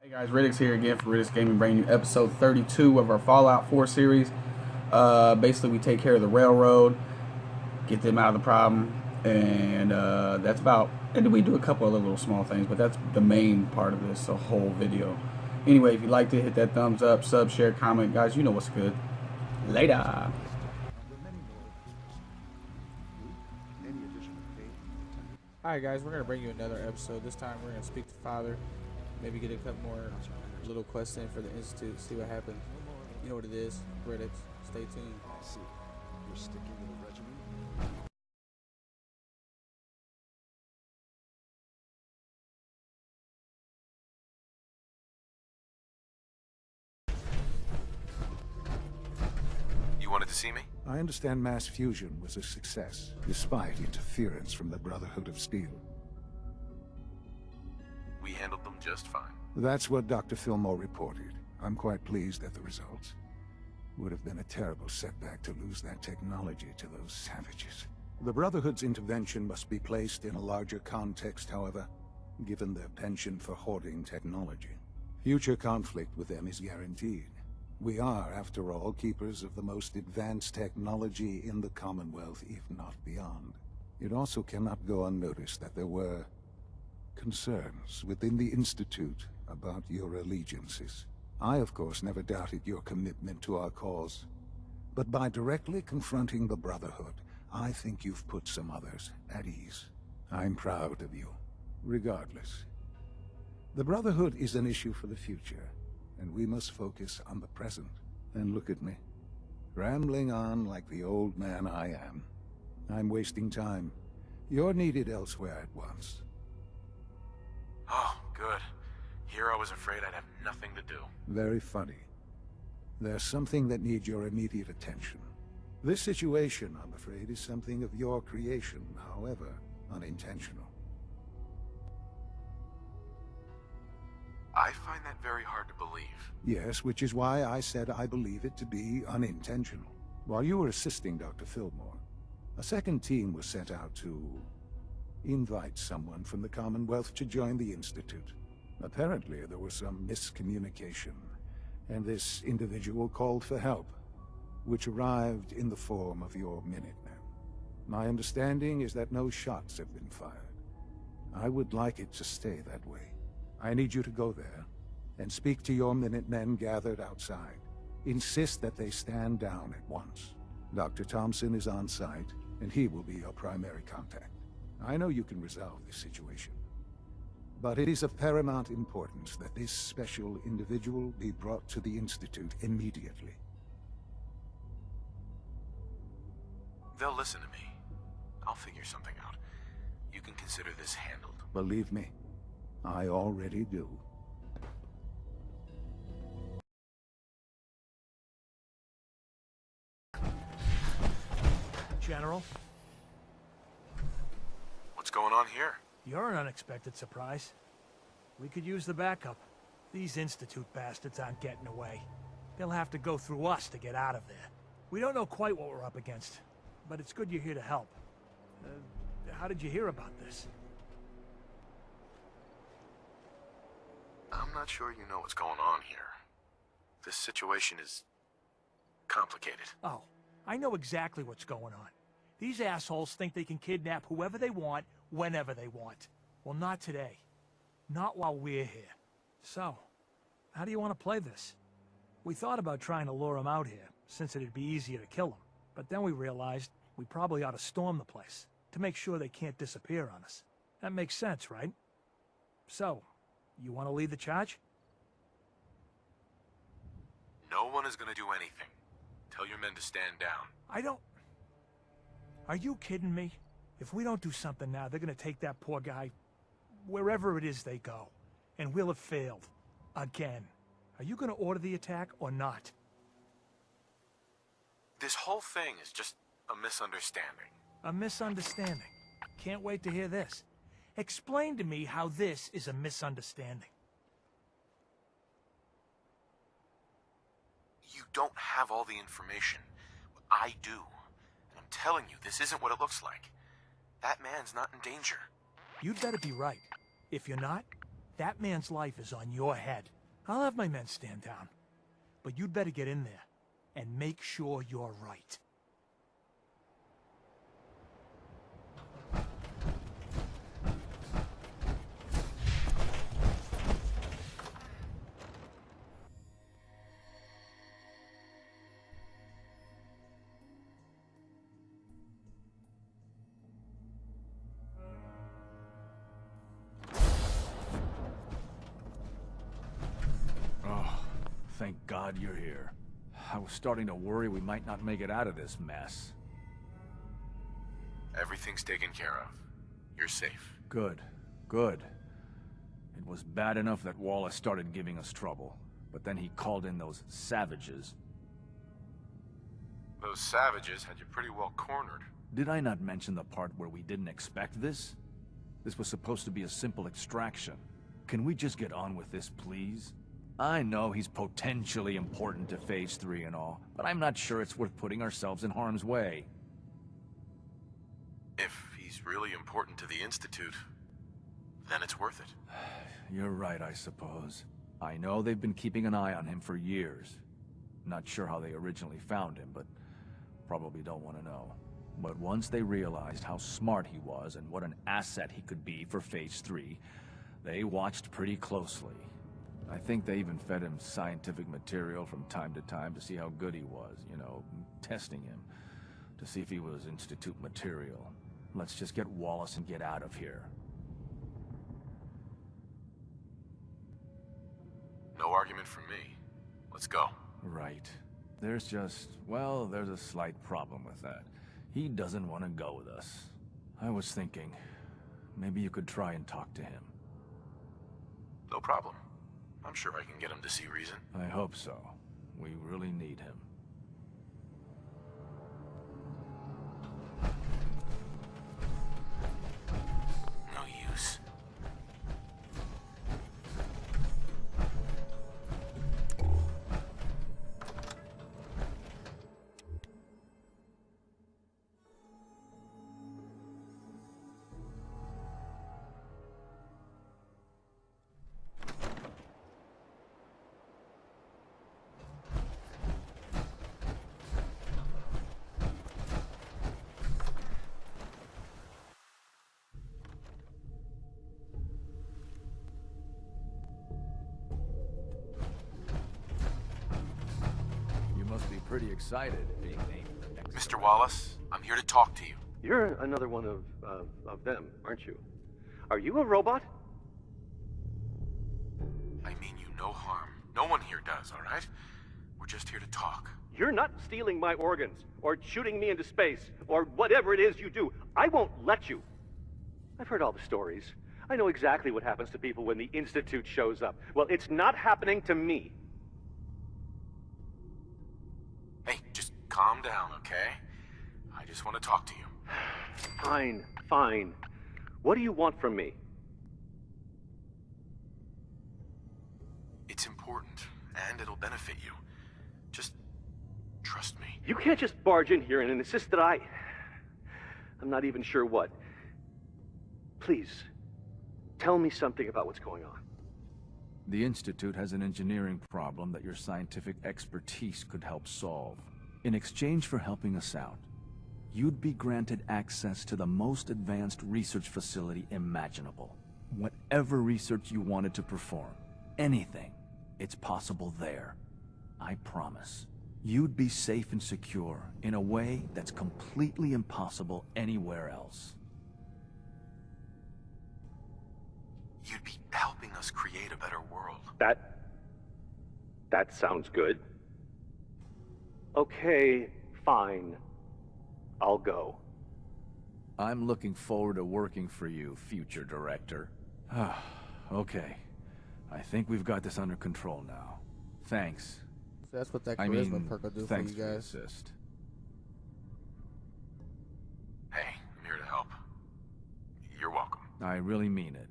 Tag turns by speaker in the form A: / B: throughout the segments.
A: Hey guys, Riddex here again for Riddex Gaming, bringing you episode 32 of our Fallout 4 series. Basically, we take care of the railroad, get them out of the problem, and that's about. And then we do a couple other little small things, but that's the main part of this whole video. Anyway, if you liked it, hit that thumbs up, sub, share, comment, guys. You know what's good. Later. Alright guys, we're going to bring you another episode. This time we're going to speak to Father. Maybe get a couple more little quests in for the Institute, see what happens. You know what it is, Riddex. Stay tuned.
B: I see. You're sticking to the regiment?
C: You wanted to see me?
B: I understand mass fusion was a success, despite interference from the Brotherhood of Steel.
C: We handled them just fine.
B: That's what Dr. Fillmore reported. I'm quite pleased at the results. Would have been a terrible setback to lose that technology to those savages. The Brotherhood's intervention must be placed in a larger context, however, given their penchant for hoarding technology. Future conflict with them is guaranteed. We are, after all, keepers of the most advanced technology in the Commonwealth, if not beyond. It also cannot go unnoticed that there were concerns within the Institute about your allegiances. I, of course, never doubted your commitment to our cause. But by directly confronting the Brotherhood, I think you've put some others at ease. I'm proud of you, regardless. The Brotherhood is an issue for the future, and we must focus on the present. And look at me, rambling on like the old man I am. I'm wasting time. You're needed elsewhere at once.
C: Oh, good. Here I was afraid I'd have nothing to do.
B: Very funny. There's something that needs your immediate attention. This situation, I'm afraid, is something of your creation, however unintentional.
C: I find that very hard to believe.
B: Yes, which is why I said I believe it to be unintentional. While you were assisting Dr. Fillmore, a second team was sent out to invite someone from the Commonwealth to join the Institute. Apparently, there was some miscommunication, and this individual called for help, which arrived in the form of your Minutemen. My understanding is that no shots have been fired. I would like it to stay that way. I need you to go there and speak to your Minutemen gathered outside. Insist that they stand down at once. Dr. Thompson is on site, and he will be your primary contact. I know you can resolve this situation, but it is of paramount importance that this special individual be brought to the Institute immediately.
C: They'll listen to me. I'll figure something out. You can consider this handled.
B: Believe me, I already do.
D: General,
C: What's going on here?
D: you're an unexpected surprise. We could use the backup. These Institute bastards aren't getting away. They'll have to go through us to get out of there. We don't know quite what we're up against, but it's good you're here to help. How did you hear about this?
C: I'm not sure you know what's going on here. This situation is complicated.
D: Oh, I know exactly what's going on. These assholes think they can kidnap whoever they want, whenever they want. Well, not today. Not while we're here. So, how do you want to play this? We thought about trying to lure them out here, since it'd be easier to kill them. But then we realized we probably ought to storm the place, to make sure they can't disappear on us. That makes sense, right? So, you want to lead the charge?
C: No one is going to do anything. Tell your men to stand down.
D: I don't... Are you kidding me? If we don't do something now, they're gonna take that poor guy wherever it is they go. And we'll have failed. Again. Are you gonna order the attack or not?
C: This whole thing is just a misunderstanding.
D: A misunderstanding. Can't wait to hear this. Explain to me how this is a misunderstanding.
C: You don't have all the information. I do. And I'm telling you, this isn't what it looks like. That man's not in danger.
D: You'd better be right. If you're not, that man's life is on your head. I'll have my men stand down. But you'd better get in there and make sure you're right.
E: Oh, thank God you're here. I was starting to worry we might not make it out of this mess.
C: Everything's taken care of. You're safe.
E: Good, good. It was bad enough that Wallace started giving us trouble, but then he called in those savages.
C: Those savages had you pretty well cornered.
E: Did I not mention the part where we didn't expect this? This was supposed to be a simple extraction. Can we just get on with this, please? I know he's potentially important to Phase 3 and all, but I'm not sure it's worth putting ourselves in harm's way.
C: If he's really important to the Institute, then it's worth it.
E: You're right, I suppose. I know they've been keeping an eye on him for years. Not sure how they originally found him, but probably don't want to know. But once they realized how smart he was and what an asset he could be for Phase 3, they watched pretty closely. I think they even fed him scientific material from time to time to see how good he was, you know, testing him, to see if he was Institute material. Let's just get Wallace and get out of here.
C: No argument from me. Let's go.
E: Right. There's just, well, there's a slight problem with that. He doesn't want to go with us. I was thinking, maybe you could try and talk to him.
C: No problem. I'm sure I can get him to see reason.
E: I hope so. We really need him.
C: No use.
E: Pretty excited being named the next...
C: Mr. Wallace, I'm here to talk to you.
F: You're another one of them, aren't you? Are you a robot?
C: I mean you no harm. No one here does, all right? We're just here to talk.
F: You're not stealing my organs, or shooting me into space, or whatever it is you do. I won't let you. I've heard all the stories. I know exactly what happens to people when the Institute shows up. Well, it's not happening to me.
C: Hey, just calm down, okay? I just want to talk to you.
F: Fine, fine. What do you want from me?
C: It's important, and it'll benefit you. Just trust me.
F: You can't just barge in here and insist that I'm not even sure what. Please, tell me something about what's going on.
E: The Institute has an engineering problem that your scientific expertise could help solve. In exchange for helping us out, you'd be granted access to the most advanced research facility imaginable. Whatever research you wanted to perform, anything, it's possible there. I promise. You'd be safe and secure in a way that's completely impossible anywhere else.
C: You'd be helping us create a better world.
F: That sounds good. Okay, fine. I'll go.
E: I'm looking forward to working for you, future director. Okay. I think we've got this under control now. Thanks.
A: So that's what that
E: I
A: charisma
E: mean,
A: perk will do for
E: thanks
A: you
E: for the
A: guys.
E: assist.
C: Hey, I'm here to help. You're welcome.
E: I really mean it.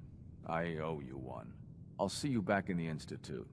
E: I owe you one. I'll see you back in the Institute.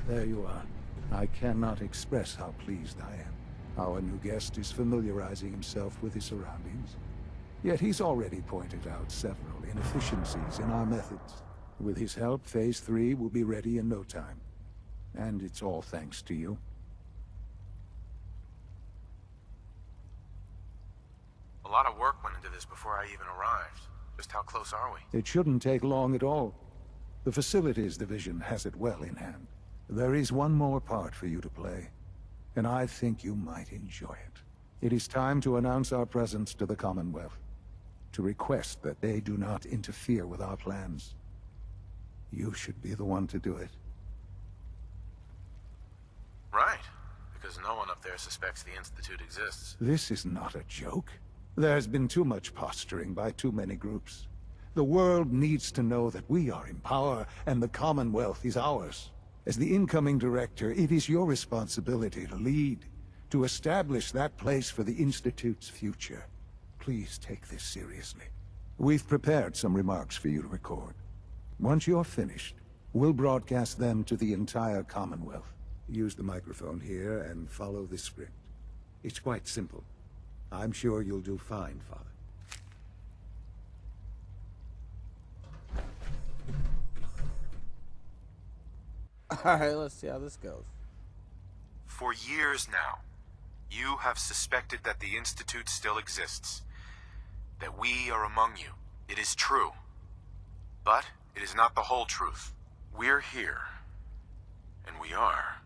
B: There you are. I cannot express how pleased I am. Our new guest is familiarizing himself with his surroundings. Yet he's already pointed out several inefficiencies in our methods. With his help, Phase 3 will be ready in no time. And it's all thanks to you.
C: A lot of work went into this before I even arrived. Just how close are we?
B: It shouldn't take long at all. The Facilities Division has it well in hand. There is one more part for you to play, and I think you might enjoy it. It is time to announce our presence to the Commonwealth, to request that they do not interfere with our plans. You should be the one to do it.
C: Right, because no one up there suspects the Institute exists.
B: This is not a joke. There's been too much posturing by too many groups. The world needs to know that we are in power, and the Commonwealth is ours. As the incoming director, it is your responsibility to lead, to establish that place for the Institute's future. Please take this seriously. We've prepared some remarks for you to record. Once you're finished, we'll broadcast them to the entire Commonwealth. Use the microphone here and follow this script. It's quite simple. I'm sure you'll do fine, Father.
A: Alright, let's see how this goes.
C: For years now, you have suspected that the Institute still exists. That we are among you. It is true. But it is not the whole truth. We're here. And we are.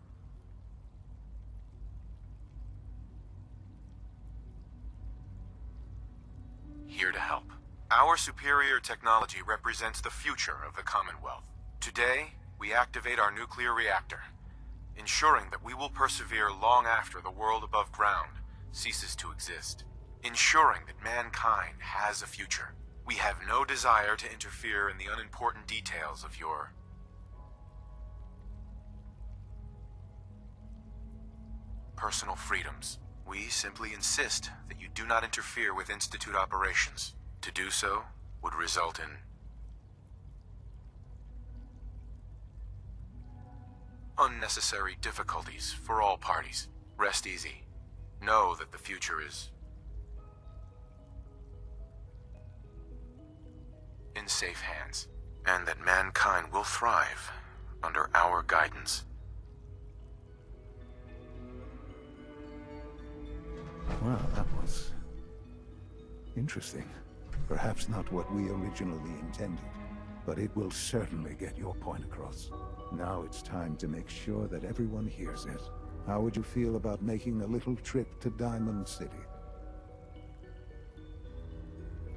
C: Here to help. Our superior technology represents the future of the Commonwealth. Today, we activate our nuclear reactor, ensuring that we will persevere long after the world above ground ceases to exist. Ensuring that mankind has a future. We have no desire to interfere in the unimportant details of your personal freedoms. We simply insist that you do not interfere with Institute operations. To do so would result in unnecessary difficulties for all parties. Rest easy. Know that the future is in safe hands, and that mankind will thrive under our guidance.
B: Well, that was interesting. Perhaps not what we originally intended, but it will certainly get your point across. Now it's time to make sure that everyone hears it. How would you feel about making a little trip to Diamond City?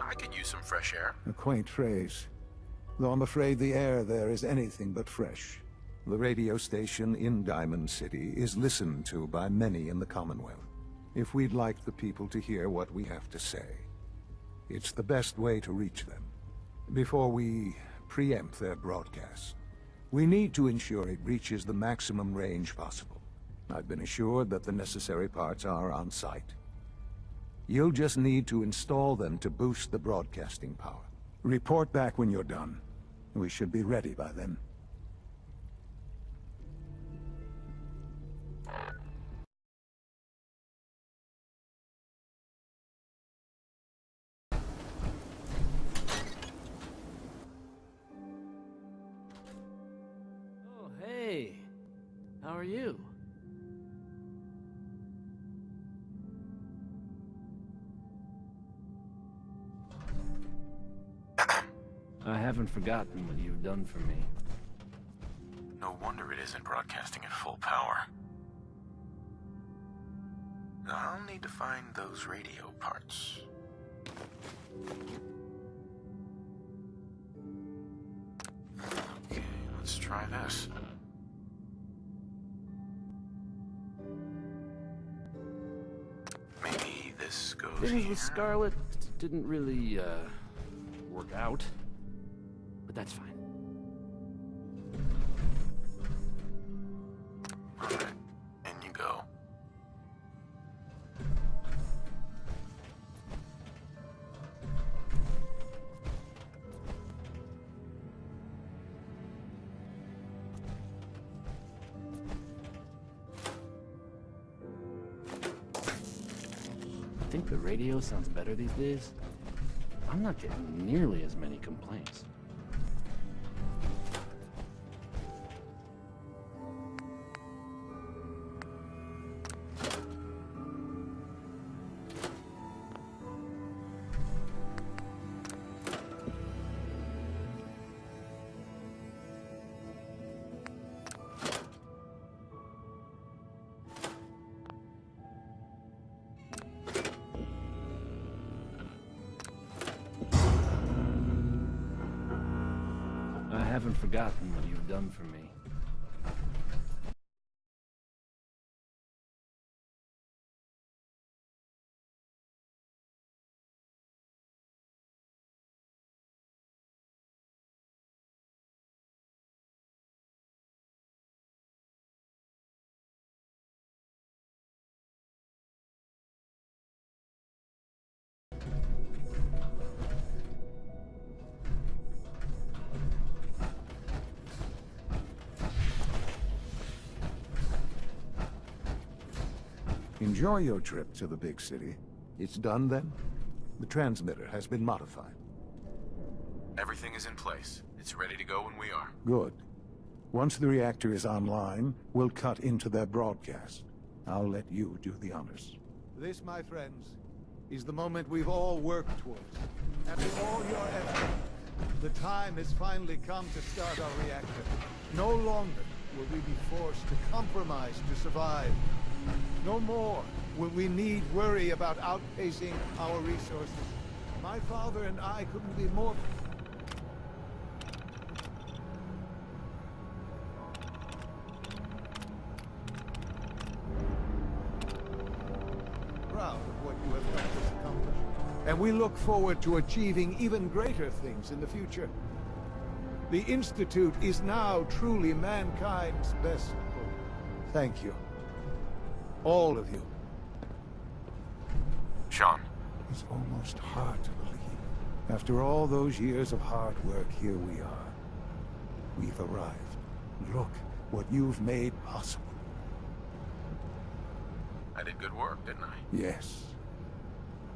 C: I could use some fresh air.
B: A quaint phrase, though I'm afraid the air there is anything but fresh. The radio station in Diamond City is listened to by many in the Commonwealth. If we'd like the people to hear what we have to say, it's the best way to reach them. Before we preempt their broadcast, we need to ensure it reaches the maximum range possible. I've been assured that the necessary parts are on site. You'll just need to install them to boost the broadcasting power. Report back when you're done. We should be ready by then.
G: Oh, hey. How are you? I haven't forgotten what you've done for me.
C: No wonder it isn't broadcasting at full power. Now I'll need to find those radio parts. Okay, let's try this. Maybe this goes
G: Things
C: here.
G: with Scarlet didn't really, work out. But that's fine.
C: Alright, in you go.
G: think the radio sounds better these days? I'm not getting nearly as many complaints. I haven't forgotten what you've done for me.
B: Enjoy your trip to the big city. It's done then? The transmitter has been modified.
C: Everything is in place. It's ready to go when we are.
B: Good. Once the reactor is online, we'll cut into their broadcast. I'll let you do the honors. This, my friends, is the moment we've all worked towards. After all your effort, the time has finally come to start our reactor. No longer will we be forced to compromise to survive. No more will we need worry about outpacing our resources. My father and I couldn't be more proud of what you have helped us accomplish. And we look forward to achieving even greater things in the future. The Institute is now truly mankind's best hope. Thank you. All of you.
C: Sean.
B: It's almost hard to believe. After all those years of hard work, here we are. We've arrived. Look what you've made possible.
C: I did good work, didn't I?
B: Yes.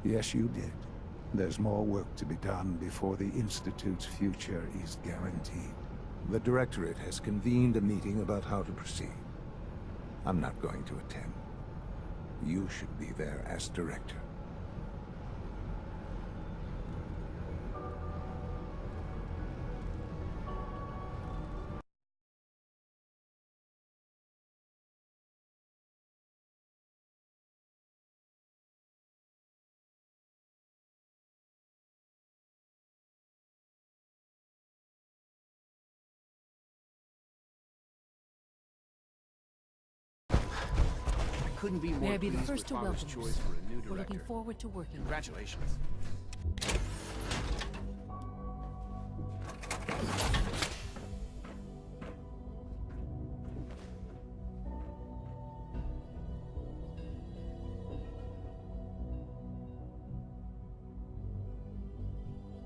B: Yes, you did. There's more work to be done before the Institute's future is guaranteed. The Directorate has convened a meeting about how to proceed. I'm not going to attend. You should be there as director.
G: Couldn't be more
H: May I be the
G: pleased
H: first
G: with
H: to
G: Father's
H: welcome you,
G: choice
H: sir.
G: for a new
H: We're
G: director.
H: looking forward to working with you.
G: Congratulations.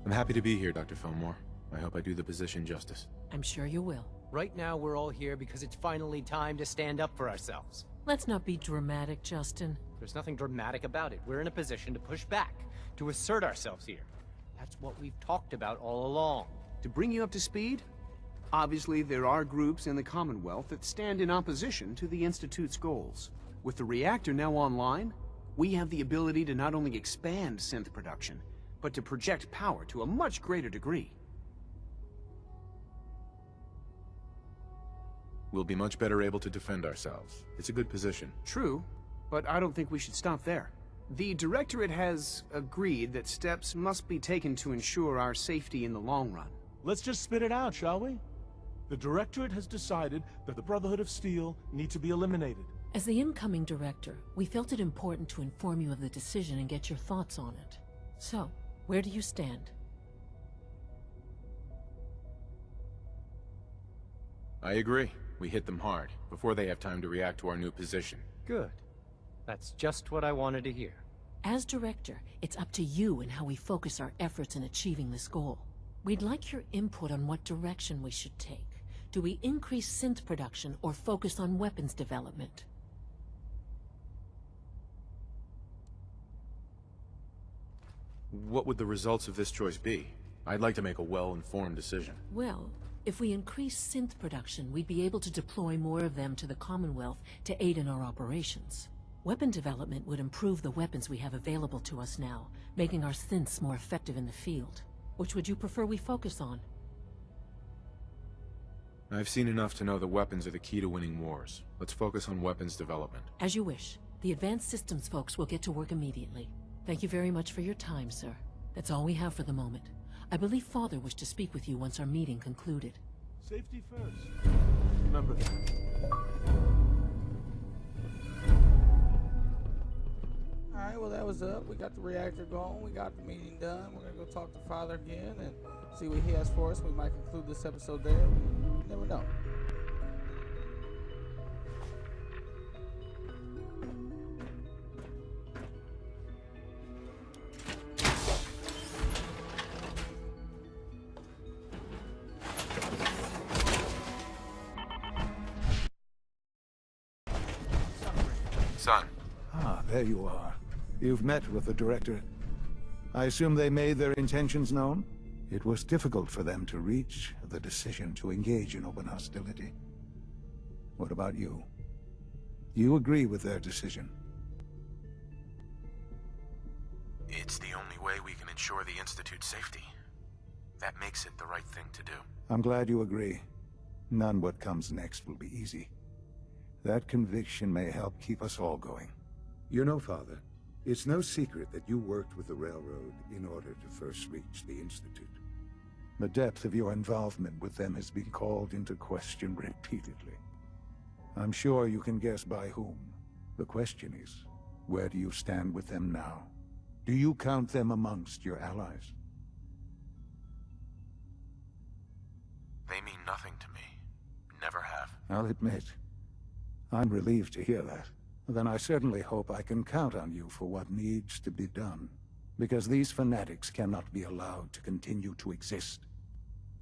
C: I'm happy to be here, Dr. Fillmore. I hope I do the position justice.
H: I'm sure you will.
I: Right now, we're all here because it's finally time to stand up for ourselves.
H: Let's not be dramatic, Justin.
I: There's nothing dramatic about it. We're in a position to push back, to assert ourselves here. That's what we've talked about all along.
J: To bring you up to speed, obviously there are groups in the Commonwealth that stand in opposition to the Institute's goals. With the reactor now online, we have the ability to not only expand synth production, but to project power to a much greater degree.
C: We'll be much better able to defend ourselves. It's a good position.
J: True, but I don't think we should stop there. The Directorate has agreed that steps must be taken to ensure our safety in the long run.
K: Let's just spit it out, shall we? The Directorate has decided that the Brotherhood of Steel need to be eliminated.
H: As the incoming director, we felt it important to inform you of the decision and get your thoughts on it. So, where do you stand?
C: I agree. We hit them hard, before they have time to react to our new position.
I: Good. That's just what I wanted to hear.
H: As director, it's up to you and how we focus our efforts in achieving this goal. We'd like your input on what direction we should take. Do we increase synth production or focus on weapons development?
C: What would the results of this choice be? I'd like to make a well-informed decision.
H: Well, if we increase synth production, we'd be able to deploy more of them to the Commonwealth to aid in our operations. Weapon development would improve the weapons we have available to us now, making our synths more effective in the field. Which would you prefer we focus on?
C: I've seen enough to know that weapons are the key to winning wars. Let's focus on weapons development.
H: As you wish. The Advanced Systems folks will get to work immediately. Thank you very much for your time, sir. That's all we have for the moment. I believe Father wished to speak with you once our meeting concluded.
K: Safety first. Remember that.
A: Alright, well that was up. We got the reactor going. We got the meeting done. We're going to go talk to Father again and see what he has for us. We might conclude this episode there. You never know.
C: Son.
B: Ah, there you are. You've met with the Directorate. I assume they made their intentions known? It was difficult for them to reach the decision to engage in open hostility. What about you? You agree with their decision?
C: It's the only way we can ensure the Institute's safety. That makes it the right thing to do.
B: I'm glad you agree. None what comes next will be easy. That conviction may help keep us all going.
L: You know, Father, it's no secret that you worked with the Railroad in order to first reach the Institute.
B: The depth of your involvement with them has been called into question repeatedly. I'm sure you can guess by whom. The question is, where do you stand with them now? Do you count them amongst your allies?
C: They mean nothing to me. Never have.
B: I'll admit, I'm relieved to hear that. Then I certainly hope I can count on you for what needs to be done. Because these fanatics cannot be allowed to continue to exist.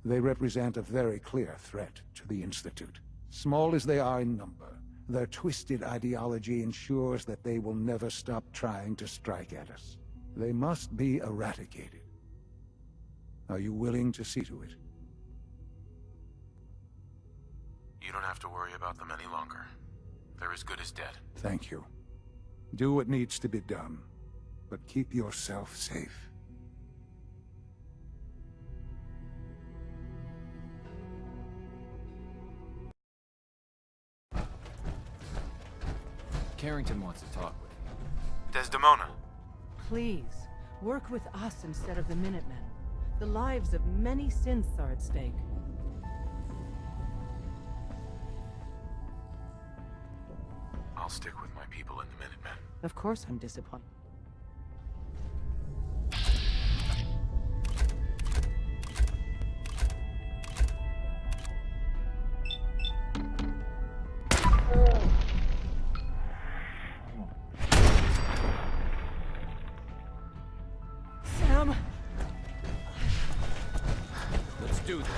B: They represent a very clear threat to the Institute. Small as they are in number, their twisted ideology ensures that they will never stop trying to strike at us. They must be eradicated. Are you willing to see to it?
C: You don't have to worry about them any longer. They're as good as dead.
B: Thank you. Do what needs to be done, but keep yourself safe.
G: Carrington wants to talk with you.
C: Desdemona.
M: Please, work with us instead of the Minutemen. The lives of many synths are at stake.
C: I'll stick with my people in the Minutemen.
M: Of course I'm disappointed. Sam!
G: Let's do this.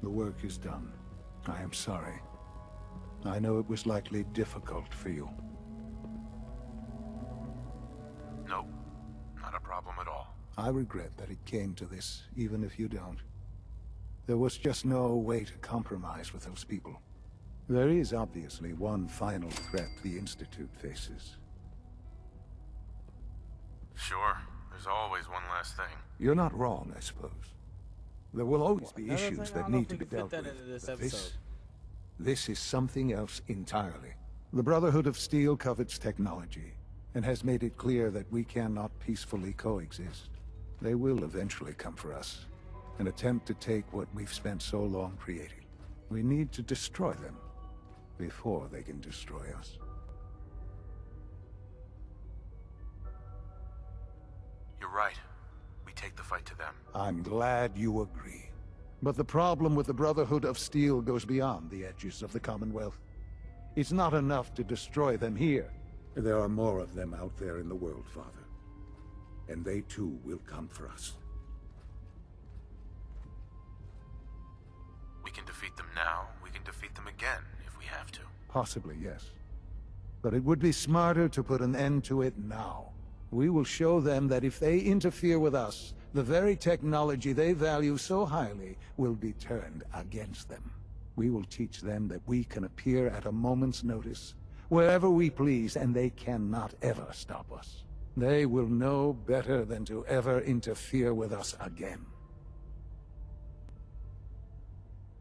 B: The work is done. I am sorry. I know it was likely difficult for you.
C: No, not a problem at all.
B: I regret that it came to this, even if you don't. There was just no way to compromise with those people. There is obviously one final threat the Institute faces.
C: Sure, there's always one last thing.
B: You're not wrong, I suppose. There will always be issues that need to be dealt with. But this is something else entirely. The Brotherhood of Steel covets technology, and has made it clear that we cannot peacefully coexist. They will eventually come for us, and attempt to take what we've spent so long creating. We need to destroy them before they can destroy us.
C: You're right. We take the fight to them.
B: I'm glad you agree. But the problem with the Brotherhood of Steel goes beyond the edges of the Commonwealth. It's not enough to destroy them here.
L: There are more of them out there in the world, Father. And they too will come for us.
C: We can defeat them now. We can defeat them again if we have to.
B: Possibly, yes. But it would be smarter to put an end to it now. We will show them that if they interfere with us, the very technology they value so highly will be turned against them. We will teach them that we can appear at a moment's notice, wherever we please, and they cannot ever stop us. They will know better than to ever interfere with us again.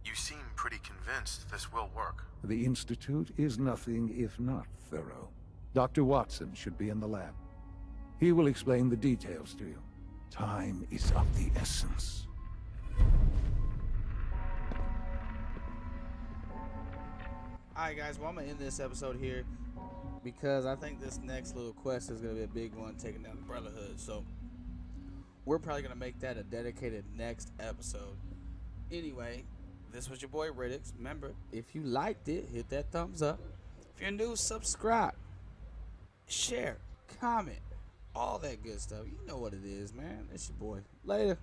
C: You seem pretty convinced this will work.
B: The Institute is nothing if not thorough. Dr. Watson should be in the lab. He will explain the details to you. Time is of the essence.
A: Alright guys, well I'm going to end this episode here because I think this next little quest is going to be a big one, taking down the Brotherhood. So we're probably going to make that a dedicated next episode. Anyway, this was your boy Riddex. Remember, if you liked it, hit that thumbs up. If you're new, subscribe, share, comment, all that good stuff. You know what it is, man. It's your boy. Later.